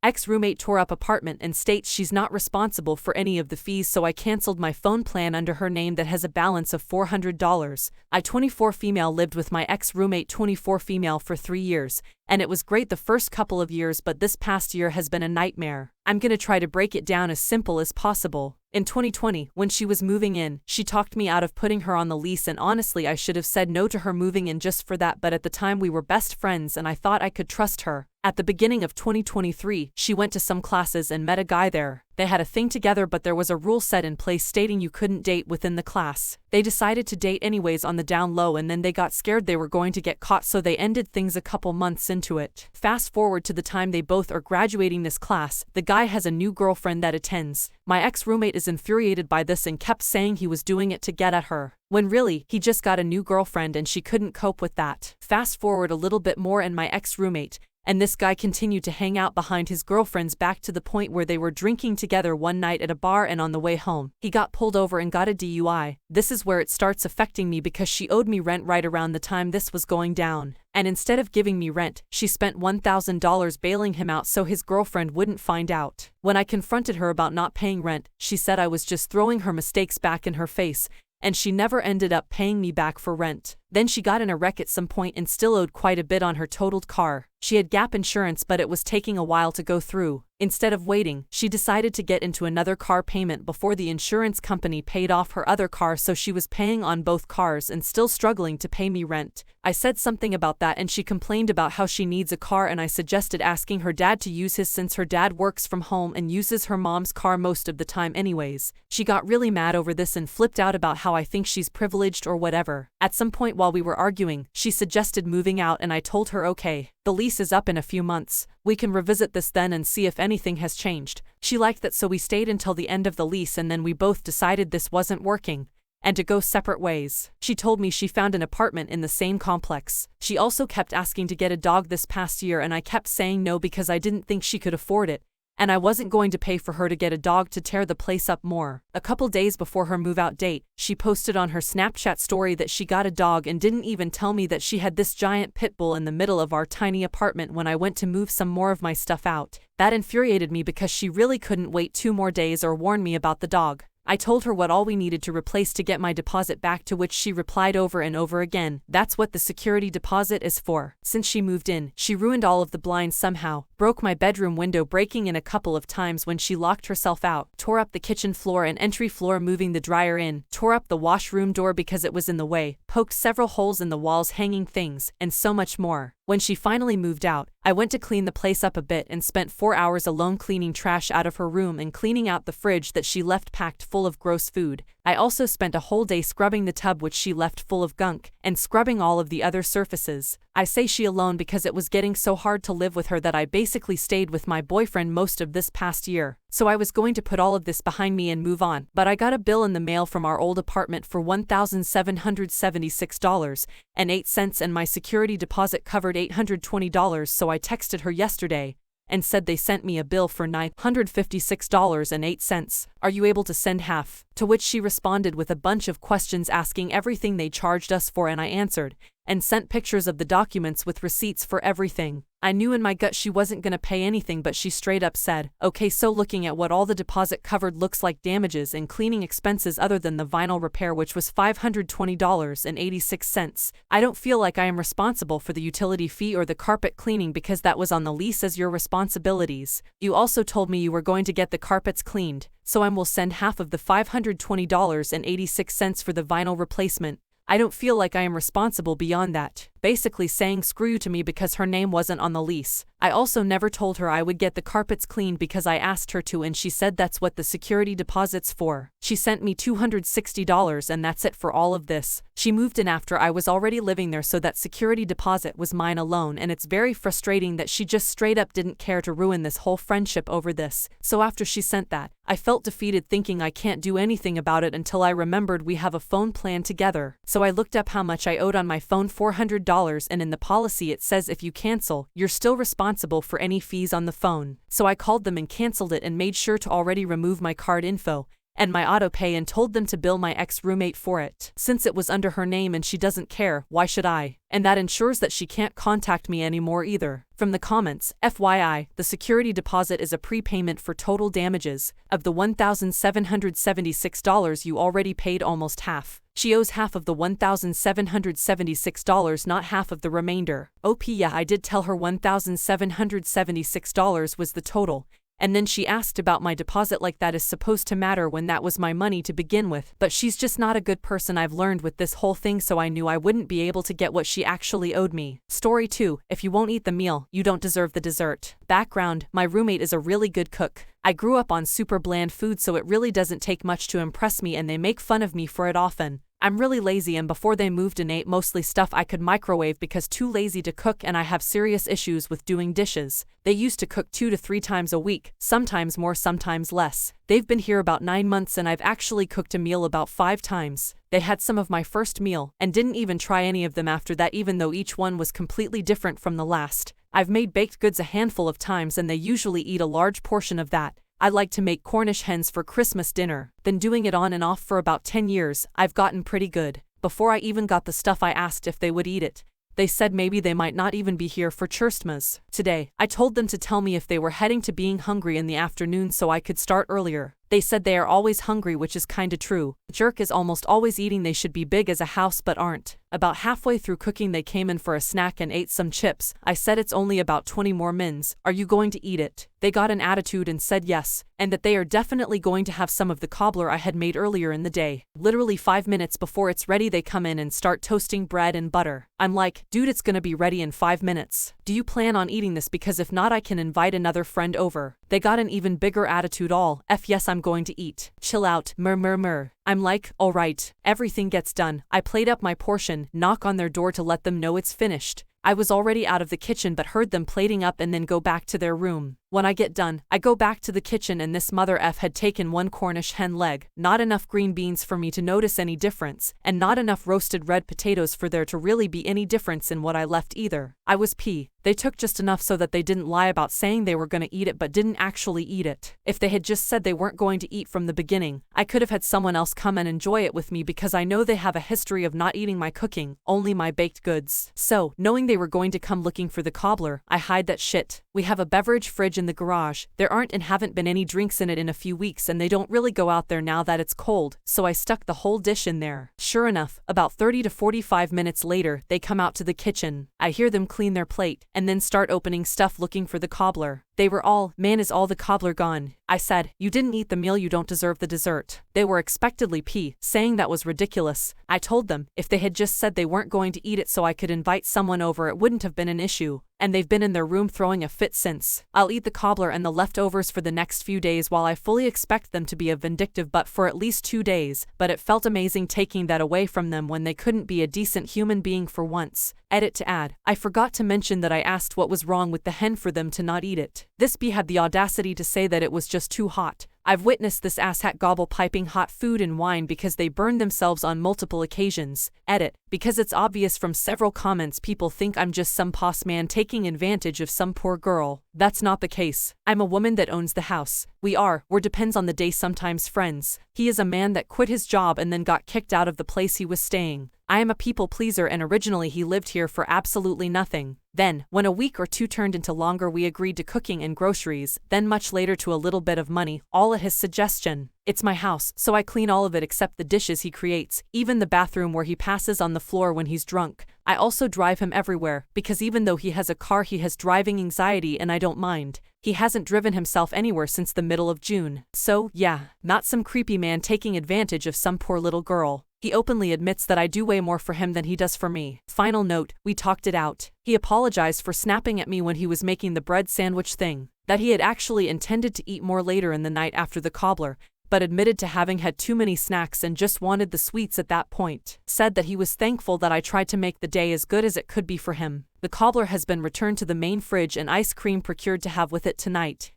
Ex-roommate tore up apartment and states she's not responsible for any of the fees, so I canceled my phone plan under her name that has a balance of $400. I 24 female lived with my ex-roommate 24 female for 3 years, and it was great the first couple of years, but this past year has been a nightmare. I'm gonna try to break it down as simple as possible. In 2020, when she was moving in, she talked me out of putting her on the lease, and honestly I should have said no to her moving in just for that, but at the time we were best friends and I thought I could trust her. At the beginning of 2023, she went to some classes and met a guy there. They had a thing together, but there was a rule set in place stating you couldn't date within the class. They decided to date anyways on the down low, and then they got scared they were going to get caught, so they ended things a couple months into it. Fast forward to the time they both are graduating this class, the guy has a new girlfriend that attends. My ex-roommate is infuriated by this and kept saying he was doing it to get at her, when really, he just got a new girlfriend and she couldn't cope with that. Fast forward a little bit more and my ex-roommate and this guy continued to hang out behind his girlfriend's back to the point where they were drinking together one night at a bar, and on the way home, he got pulled over and got a DUI. This is where it starts affecting me because she owed me rent right around the time this was going down. And instead of giving me rent, she spent $1,000 bailing him out so his girlfriend wouldn't find out. When I confronted her about not paying rent, she said I was just throwing her mistakes back in her face, and she never ended up paying me back for rent. Then she got in a wreck at some point and still owed quite a bit on her totaled car. She had gap insurance, but it was taking a while to go through. Instead of waiting, she decided to get into another car payment before the insurance company paid off her other car, so she was paying on both cars and still struggling to pay me rent. I said something about that and she complained about how she needs a car, and I suggested asking her dad to use his since her dad works from home and uses her mom's car most of the time anyways. She got really mad over this and flipped out about how I think she's privileged or whatever. At some point while we were arguing, she suggested moving out and I told her okay. The lease is up in a few months. We can revisit this then and see if anything has changed. She liked that, so we stayed until the end of the lease, and then we both decided this wasn't working and to go separate ways. She told me she found an apartment in the same complex. She also kept asking to get a dog this past year, and I kept saying no because I didn't think she could afford it, and I wasn't going to pay for her to get a dog to tear the place up more. A couple days before her move-out date, she posted on her Snapchat story that she got a dog and didn't even tell me that she had this giant pit bull in the middle of our tiny apartment when I went to move some more of my stuff out. That infuriated me because she really couldn't wait 2 more days or warn me about the dog. I told her what all we needed to replace to get my deposit back, to which she replied over and over again, "That's what the security deposit is for." Since she moved in, she ruined all of the blinds somehow, broke my bedroom window, breaking in a couple of times when she locked herself out, tore up the kitchen floor and entry floor moving the dryer in, tore up the washroom door because it was in the way, poked several holes in the walls hanging things, and so much more. When she finally moved out, I went to clean the place up a bit and spent 4 hours alone cleaning trash out of her room and cleaning out the fridge that she left packed full of gross food. I also spent a whole day scrubbing the tub which she left full of gunk, and scrubbing all of the other surfaces. I say she alone because it was getting so hard to live with her that I basically stayed with my boyfriend most of this past year. So I was going to put all of this behind me and move on, but I got a bill in the mail from our old apartment for $1,776.08, and my security deposit covered $820, so I texted her yesterday and said they sent me a bill for $956.08. Are you able to send half? To which she responded with a bunch of questions asking everything they charged us for, and I answered and sent pictures of the documents with receipts for everything. I knew in my gut she wasn't gonna pay anything, but she straight up said, "Okay, so looking at what all the deposit covered looks like damages and cleaning expenses other than the vinyl repair, which was $520.86. I don't feel like I am responsible for the utility fee or the carpet cleaning because that was on the lease as your responsibilities. You also told me you were going to get the carpets cleaned, so I will send half of the $520.86 for the vinyl replacement. I don't feel like I am responsible beyond that." Basically saying screw you to me because her name wasn't on the lease. I also never told her I would get the carpets cleaned because I asked her to, and she said that's what the security deposit's for. She sent me $260 and that's it for all of this. She moved in after I was already living there, so that security deposit was mine alone, and it's very frustrating that she just straight up didn't care to ruin this whole friendship over this. So after she sent that, I felt defeated, thinking I can't do anything about it until I remembered we have a phone plan together. So I looked up how much I owed on my phone, $400, and in the policy it says if you cancel, you're still responsible for any fees on the phone. So I called them and canceled it and made sure to already remove my card info, and my auto pay and told them to bill my ex-roommate for it. Since it was under her name and she doesn't care, why should I? And that ensures that she can't contact me anymore either. From the comments, FYI, the security deposit is a prepayment for total damages. Of the $1,776 you already paid almost half. She owes half of the $1,776, not half of the remainder. Yeah, I did tell her $1,776 was the total. And then she asked about my deposit like that is supposed to matter when that was my money to begin with. But she's just not a good person, I've learned with this whole thing, so I knew I wouldn't be able to get what she actually owed me. Story 2, if you won't eat the meal, you don't deserve the dessert. Background, my roommate is a really good cook. I grew up on super bland food, so it really doesn't take much to impress me, and they make fun of me for it often. I'm really lazy, and before they moved in ate mostly stuff I could microwave because too lazy to cook, and I have serious issues with doing dishes. They used to cook 2 to 3 times a week, sometimes more, sometimes less. They've been here about 9 months and I've actually cooked a meal about 5 times. They had some of my first meal and didn't even try any of them after that, even though each one was completely different from the last. I've made baked goods a handful of times and they usually eat a large portion of that. I like to make Cornish hens for Christmas dinner. Been doing it on and off for about 10 years, I've gotten pretty good. Before I even got the stuff I asked if they would eat it. They said maybe they might not even be here for Christmas. Today, I told them to tell me if they were heading to being hungry in the afternoon so I could start earlier. They said they are always hungry, which is kinda true. Jerk is almost always eating. They should be big as a house but aren't. About halfway through cooking they came in for a snack and ate some chips. I said it's only about 20 more mins. Are you going to eat it? They got an attitude and said yes, and that they are definitely going to have some of the cobbler I had made earlier in the day. Literally 5 minutes before it's ready they come in and start toasting bread and butter. I'm like, dude, it's gonna be ready in 5 minutes. Do you plan on eating this? Because if not, I can invite another friend over. They got an even bigger attitude. All yes, I'm going to eat. Chill out. Murr. I'm like, alright. Everything gets done. I plate up my portion, knock on their door to let them know it's finished. I was already out of the kitchen but heard them plating up and then go back to their room. When I get done, I go back to the kitchen and this mother F had taken 1 Cornish hen leg, not enough green beans for me to notice any difference, and not enough roasted red potatoes for there to really be any difference in what I left either. I was pee. They took just enough so that they didn't lie about saying they were gonna eat it but didn't actually eat it. If they had just said they weren't going to eat from the beginning, I could have had someone else come and enjoy it with me because I know they have a history of not eating my cooking, only my baked goods. So, knowing they were going to come looking for the cobbler, I hide that shit. We have a beverage fridge in the garage. There aren't and haven't been any drinks in it in a few weeks and they don't really go out there now that it's cold, so I stuck the whole dish in there. Sure enough, about 30 to 45 minutes later, they come out to the kitchen. I hear them clean their plate, and then start opening stuff looking for the cobbler. They were all, man, is all the cobbler gone? I said, you didn't eat the meal, you don't deserve the dessert. They were expectedly saying that was ridiculous. I told them, if they had just said they weren't going to eat it so I could invite someone over, it wouldn't have been an issue. And they've been in their room throwing a fit since. I'll eat the cobbler and the leftovers for the next few days while I fully expect them to be a vindictive butt for at least 2 days, but it felt amazing taking that away from them when they couldn't be a decent human being for once. Edit to add, I forgot to mention that I asked what was wrong with the hen for them to not eat it. This bee had the audacity to say that it was just too hot. I've witnessed this asshat gobble piping hot food and wine because they burned themselves on multiple occasions. Edit, because it's obvious from several comments people think I'm just some boss man taking advantage of some poor girl. That's not the case. I'm a woman that owns the house. We're depends on the day, sometimes friends. He is a man that quit his job and then got kicked out of the place he was staying. I am a people pleaser and originally he lived here for absolutely nothing. Then, when a week or 2 turned into longer, we agreed to cooking and groceries, then much later to a little bit of money, all at his suggestion. It's my house, so I clean all of it except the dishes he creates, even the bathroom where he passes on the floor when he's drunk. I also drive him everywhere, because even though he has a car he has driving anxiety and I don't mind. He hasn't driven himself anywhere since the middle of June. So, yeah, not some creepy man taking advantage of some poor little girl. He openly admits that I do way more for him than he does for me. Final note, we talked it out. He apologized for snapping at me when he was making the bread sandwich thing, that he had actually intended to eat more later in the night after the cobbler, but admitted to having had too many snacks and just wanted the sweets at that point. Said that he was thankful that I tried to make the day as good as it could be for him. The cobbler has been returned to the main fridge and ice cream procured to have with it tonight.